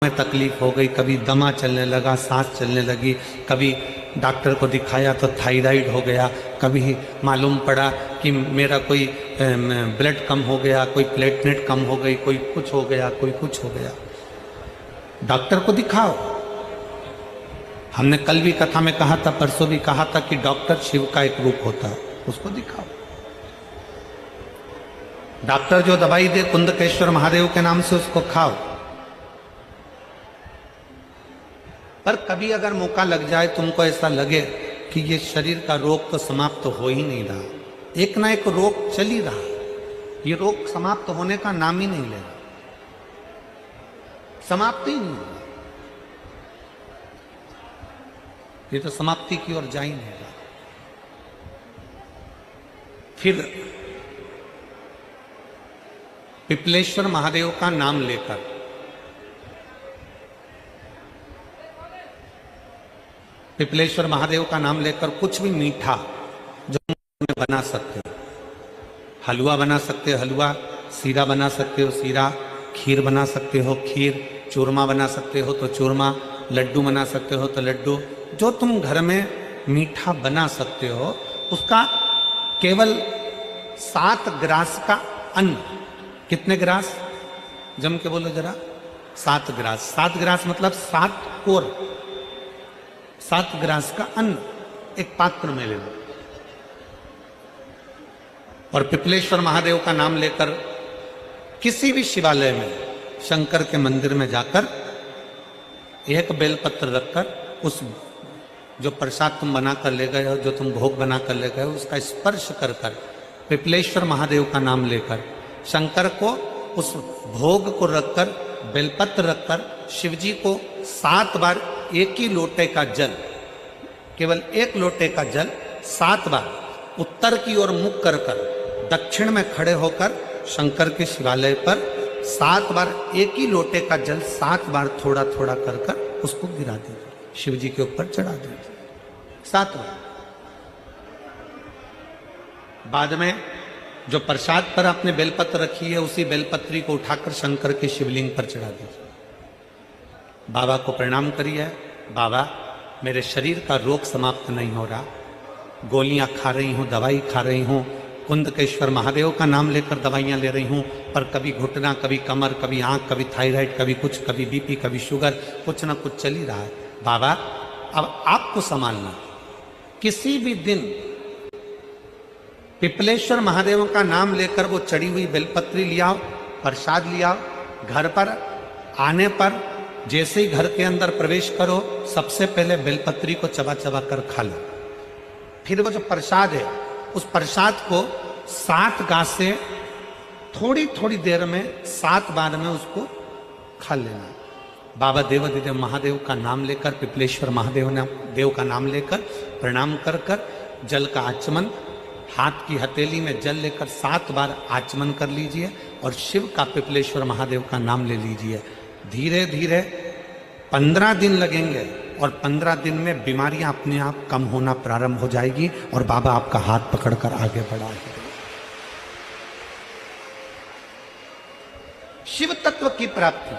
में तकलीफ हो गई, कभी दमा चलने लगा, सांस चलने लगी, कभी डॉक्टर को दिखाया तो थायराइड हो गया, कभी मालूम पड़ा कि मेरा कोई ब्लड कम हो गया, कोई प्लेटलेट कम हो गई, कोई कुछ हो गया, कोई कुछ हो गया। डॉक्टर को दिखाओ। हमने कल भी कथा में कहा था, परसों भी कहा था कि डॉक्टर शिव का एक रूप होता है, उसको दिखाओ। डॉक्टर जो दवाई दे कुंदकेश्वर महादेव के नाम से उसको खाओ। पर कभी अगर मौका लग जाए, तुमको ऐसा लगे कि ये शरीर का रोग तो समाप्त तो हो ही नहीं रहा, एक ना एक रोग चल ही रहा, ये रोग समाप्त होने का नाम ही नहीं ले रहा, समाप्त ही नहीं हो रहा, ये तो समाप्ति की ओर जा ही नहीं रहा। फिर पिपलेश्वर महादेव का नाम लेकर, पिपलेश्वर महादेव का नाम लेकर कुछ भी मीठा जो में बना सकते हो, हलवा बना सकते हो हलवा, सीरा बना सकते हो सीरा, खीर बना सकते हो खीर, चूरमा बना सकते हो तो चूरमा, लड्डू बना सकते हो तो लड्डू, जो तुम घर में मीठा बना सकते हो उसका केवल 7 ग्रास का अन्न। कितने ग्रास? जम के बोलो जरा। 7 ग्रास। 7 ग्रास मतलब 7 कोर, 7 ग्रास का अन्न एक पात्र में ले लो और पिपलेश्वर महादेव का नाम लेकर किसी भी शिवालय में, शंकर के मंदिर में जाकर एक बेलपत्र रखकर उस जो प्रसाद तुम बना कर ले गए हो, जो तुम भोग बना कर ले गए हो, उसका स्पर्श कर कर पिपलेश्वर महादेव का नाम लेकर शंकर को उस भोग को रखकर, बेलपत्र रखकर शिवजी को 7 बार एक ही लोटे का जल, केवल एक लोटे का जल 7 बार उत्तर की ओर मुख कर कर दक्षिण में खड़े होकर शंकर के शिवालय पर 7 बार एक ही लोटे का जल 7 बार थोड़ा थोड़ा कर कर उसको गिरा दीजिए, शिव जी के ऊपर चढ़ा दीजिए 7 बार। बाद में जो प्रसाद पर आपने बेलपत्र रखी है उसी बेलपत्री को उठाकर शंकर के शिवलिंग पर चढ़ा दीजिए। बाबा को प्रणाम करिए, बाबा मेरे शरीर का रोग समाप्त नहीं हो रहा, गोलियां खा रही हूँ, दवाई खा रही हूँ, कुंदकेश्वर महादेव का नाम लेकर दवाइयां ले रही हूँ, पर कभी घुटना, कभी कमर, कभी आंख, कभी थायराइड, कभी कुछ, कभी बीपी, कभी शुगर, कुछ ना कुछ चल ही रहा है। बाबा अब आपको संभालना। किसी भी दिन पिपलेश्वर महादेव का नाम लेकर वो चढ़ी हुई बेलपत्री लियाओ, प्रसाद लियाओ, घर पर आने पर जैसे ही घर के अंदर प्रवेश करो सबसे पहले बेलपत्री को चबा चबा कर खा लो। फिर वो जो प्रसाद है उस प्रसाद को 7 गांठ से थोड़ी थोड़ी देर में 7 बार में उसको खा लेना। बाबा देवाधिदेव महादेव का नाम लेकर, पिपलेश्वर महादेव देव का नाम लेकर प्रणाम कर कर जल का आचमन, हाथ की हथेली में जल लेकर 7 बार आचमन कर लीजिए और शिव का, पिपलेश्वर महादेव का नाम ले लीजिए। धीरे धीरे 15 दिन लगेंगे और 15 दिन में बीमारियां अपने आप कम होना प्रारंभ हो जाएगी और बाबा आपका हाथ पकड़कर आगे बढ़ाएंगे। शिव तत्व की प्राप्ति